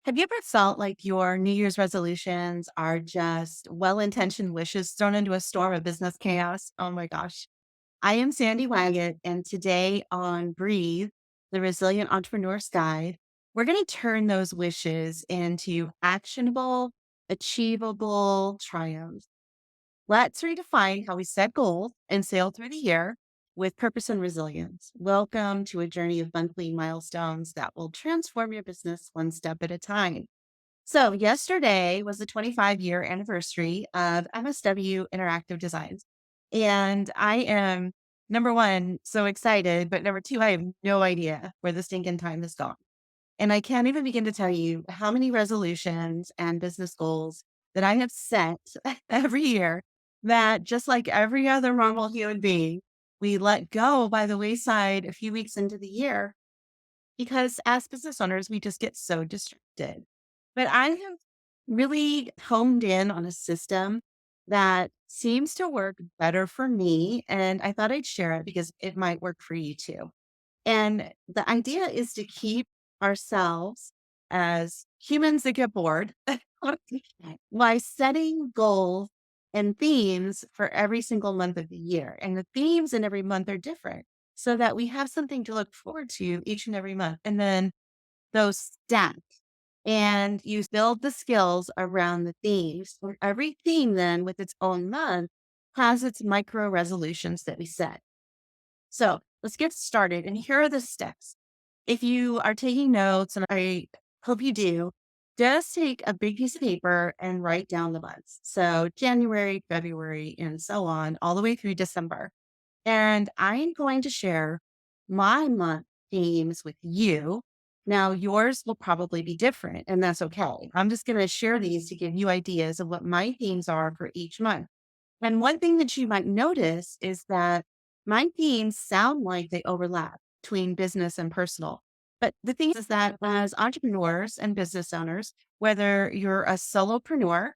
Have you ever felt like your New Year's resolutions are just well intentioned wishes thrown into a storm of business chaos? Oh my gosh. I am Sandy Waggett, and today on Breathe, the Resilient Entrepreneur's Guide, we're going to turn those wishes into actionable, achievable triumphs. Let's redefine how we set goals and sail through the year with purpose and resilience. Welcome to a journey of monthly milestones that will transform your business one step at a time. So, yesterday was the 25-year anniversary of MSW Interactive Designs. And I am, number one, so excited. But number two, I have no idea where the stinking time has gone. And I can't even begin to tell you how many resolutions and business goals that I have set every year that, just like every other normal human being, we let go by the wayside a few weeks into the year because as business owners, we just get so distracted. But I have really honed in on a system that seems to work better for me. And I thought I'd share it because it might work for you too. And the idea is to keep ourselves as humans that get bored by setting goals and themes for every single month of the year. And the themes in every month are different so that we have something to look forward to each and every month. And then those stack and you build the skills around the themes. So every theme then with its own month has its micro resolutions that we set. So let's get started. And here are the steps. If you are taking notes, and I hope you do, just take a big piece of paper and write down the months. So January, February, and so on, all the way through December. And I'm going to share my month themes with you. Now, yours will probably be different, and that's okay. I'm just going to share these to give you ideas of what my themes are for each month. And one thing that you might notice is that my themes sound like they overlap between business and personal. But the thing is that as entrepreneurs and business owners, whether you're a solopreneur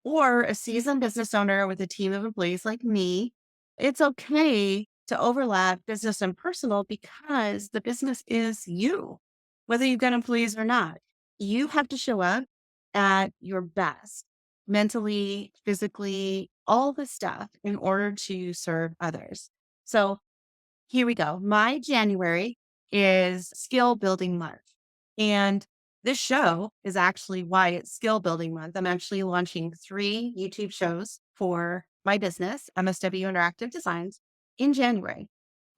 or a seasoned business owner with a team of employees like me, it's okay to overlap business and personal because the business is you, whether you've got employees or not. You have to show up at your best mentally, physically, all the stuff in order to serve others. So here we go. My January is skill building month. And this show is actually why it's skill building month. I'm actually launching 3 YouTube shows for my business, MSW Interactive Designs, in January.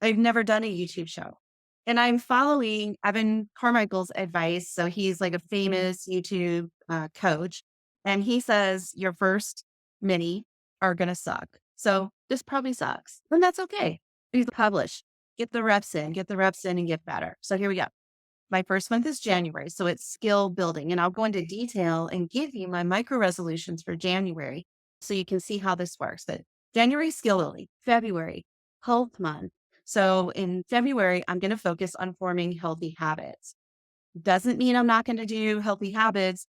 I've never done a YouTube show. And I'm following Evan Carmichael's advice. So he's like a famous YouTube coach. And he says your first many are going to suck. So this probably sucks. And that's okay. He's published. Get the reps in and get better. So here we go. My first month is January. So it's skill building. And I'll go into detail and give you my micro resolutions for January so you can see how this works. But January, skill building, February, health month. So in February, I'm going to focus on forming healthy habits. Doesn't mean I'm not going to do healthy habits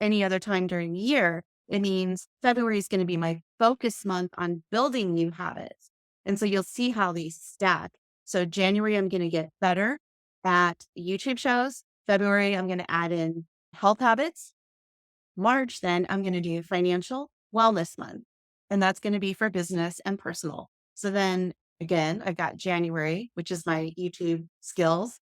any other time during the year. It means February is going to be my focus month on building new habits. And so you'll see how these stack. So January, I'm going to get better at YouTube shows. February, I'm going to add in health habits. March, then I'm going to do financial wellness month. And that's going to be for business and personal. So then again, I've got January, which is my YouTube skills,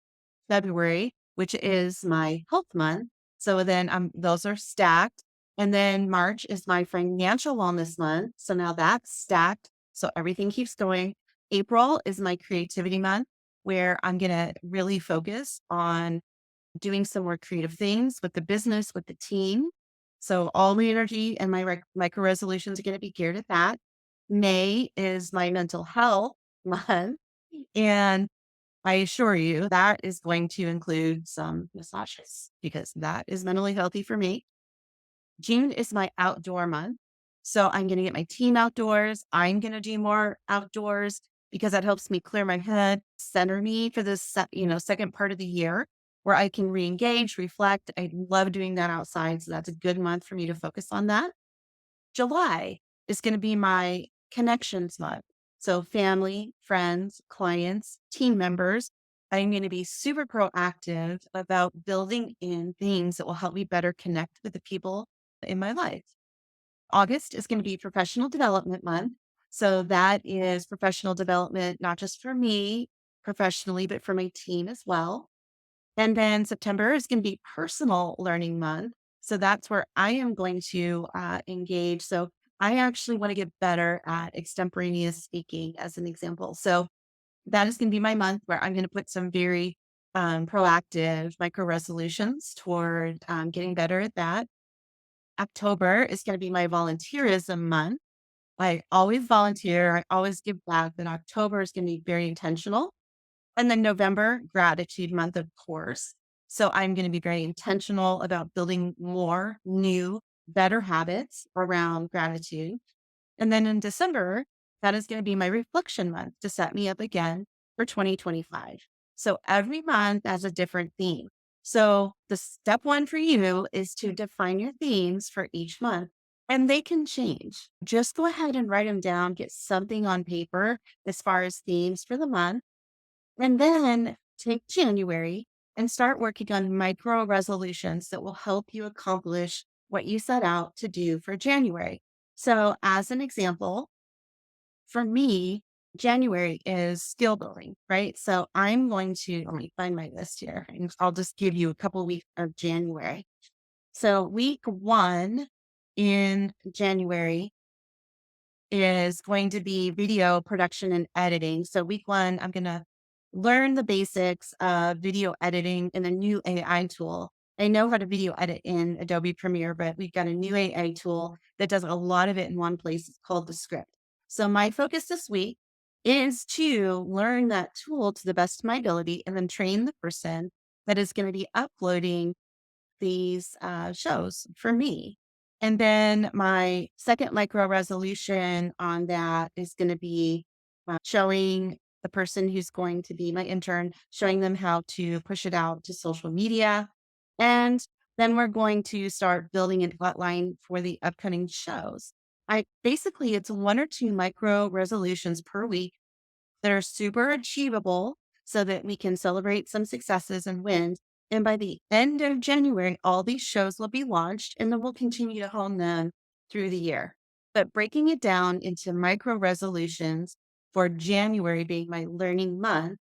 February, which is my health month. So then those are stacked. And then March is my financial wellness month. So now that's stacked. So everything keeps going. April is my creativity month where I'm going to really focus on doing some more creative things with the business, with the team. So all my energy and my micro resolutions are going to be geared at that. May is my mental health month. And I assure you that is going to include some massages because that is mentally healthy for me. June is my outdoor month. So I'm going to get my team outdoors. I'm going to do more outdoors because that helps me clear my head, center me for this, second part of the year where I can re-engage, reflect. I love doing that outside. So that's a good month for me to focus on that. July is going to be my connections month. So family, friends, clients, team members. I'm going to be super proactive about building in things that will help me better connect with the people in my life. August is going to be professional development month. So that is professional development, not just for me professionally, but for my team as well. And then September is going to be personal learning month. So that's where I am going to engage. So I actually want to get better at extemporaneous speaking, as an example. So that is going to be my month where I'm going to put some very proactive micro resolutions toward getting better at that. October is going to be my volunteerism month. I always volunteer, I always give back, but October is going to be very intentional. And then November, gratitude month, of course. So I'm going to be very intentional about building more new, better habits around gratitude. And then in December, that is going to be my reflection month to set me up again for 2025. So every month has a different theme. So the step one for you is to define your themes for each month, and they can change. Just go ahead and write them down, get something on paper as far as themes for the month, and then take January and start working on micro resolutions that will help you accomplish what you set out to do for January. So, as an example, for me, January is skill building, right? So, I'm going to let me find my list here, and I'll just give you a couple weeks of January. So, week one in January is going to be video production and editing. So, week one, I'm going to learn the basics of video editing in a new AI tool. I know how to video edit in Adobe Premiere, but we've got a new AI tool that does a lot of it in one place. It's called the script. So, my focus this week is to learn that tool to the best of my ability and then train the person that is going to be uploading these shows for me. And then my second micro resolution on that is going to be showing the person who's going to be my intern, showing them how to push it out to social media. And then we're going to start building an outline for the upcoming shows. I basically, it's one or two micro resolutions per week that are super achievable so that we can celebrate some successes and wins. And by the end of January, all these shows will be launched, and then we'll continue to hone them through the year. But breaking it down into micro resolutions for January being my learning month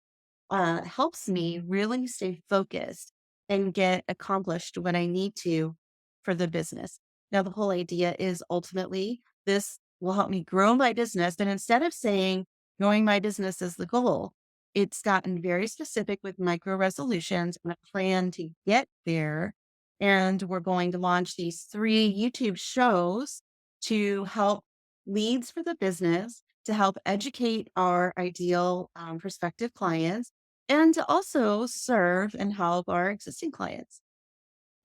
helps me really stay focused and get accomplished what I need to for the business. Now, the whole idea is ultimately this will help me grow my business. And instead of saying growing my business is the goal, it's gotten very specific with micro resolutions and a plan to get there. And we're going to launch these 3 YouTube shows to help leads for the business, to help educate our ideal prospective clients, and to also serve and help our existing clients.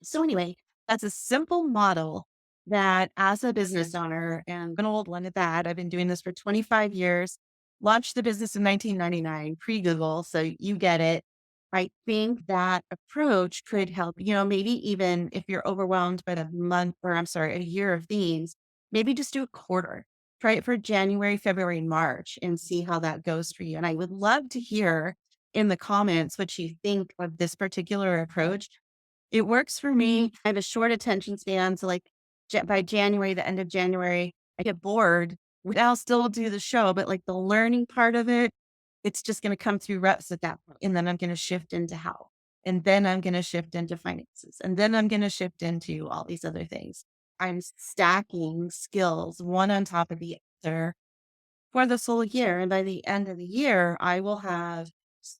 So, anyway, that's a simple model that as a business owner, and an old one at that, I've been doing this for 25 years, launched the business in 1999, pre Google. So, you get it. I think that approach could help, maybe even if you're overwhelmed by the month, or I'm sorry, a year of themes, maybe just do a quarter. Try it for January, February, and March and see how that goes for you. And I would love to hear in the comments what you think of this particular approach. It works for me. I have a short attention span. So, like, by January, the end of January, I get bored. I'll still do the show, but like the learning part of it, it's just going to come through reps at that point. And then I'm going to shift into how. And then I'm going to shift into finances. And then I'm going to shift into all these other things. I'm stacking skills one on top of the other for this whole year. And by the end of the year, I will have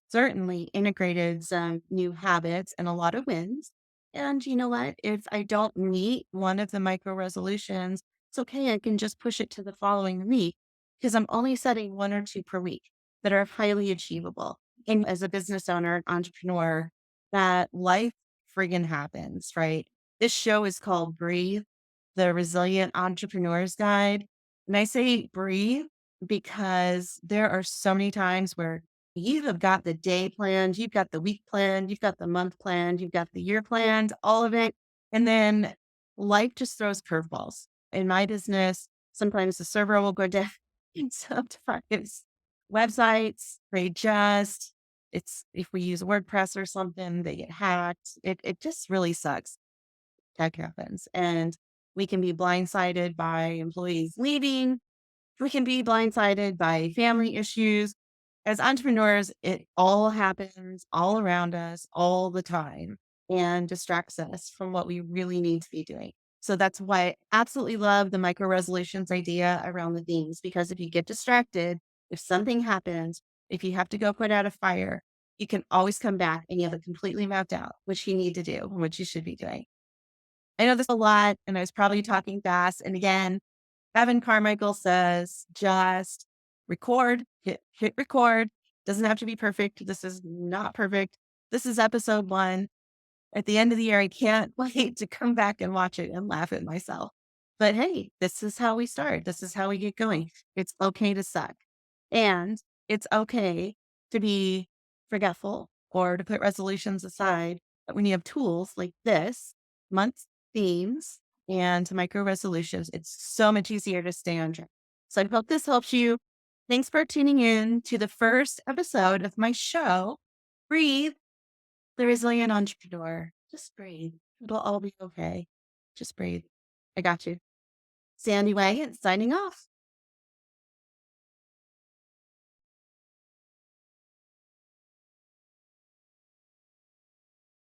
certainly integrated some new habits and a lot of wins. And you know what? If I don't meet one of the micro resolutions, it's okay. I can just push it to the following week because I'm only setting one or two per week that are highly achievable. And as a business owner, entrepreneur, that life friggin' happens, right? This show is called Breathe, the Resilient Entrepreneur's Guide. And I say breathe because there are so many times where you have got the day planned, you've got the week planned, you've got the month planned, you've got the year planned, all of it. And then life just throws curveballs. In my business, sometimes the server will go down. And sometimes websites, they just It's if we use WordPress or something, they get hacked. It just really sucks. Tech happens. And we can be blindsided by employees leaving. We can be blindsided by family issues. As entrepreneurs, it all happens all around us all the time and distracts us from what we really need to be doing. So that's why I absolutely love the micro resolutions idea around the themes, because if you get distracted, if something happens, if you have to go put out a fire, you can always come back and you have it completely mapped out, which you need to do, and what you should be doing. I know this a lot, and I was probably talking fast. And again, Evan Carmichael says, just record, hit record. Doesn't have to be perfect. This is not perfect. This is episode one. At the end of the year, I can't wait to come back and watch it and laugh at myself. But hey, this is how we start. This is how we get going. It's okay to suck. And it's okay to be forgetful or to put resolutions aside. But when you have tools like this, month themes and micro resolutions, it's so much easier to stay on track. So I hope this helps you. Thanks for tuning in to the first episode of my show, Breathe the Resilient Entrepreneur. Just breathe. It'll all be okay. Just breathe. I got you. Sandy Wagon signing off.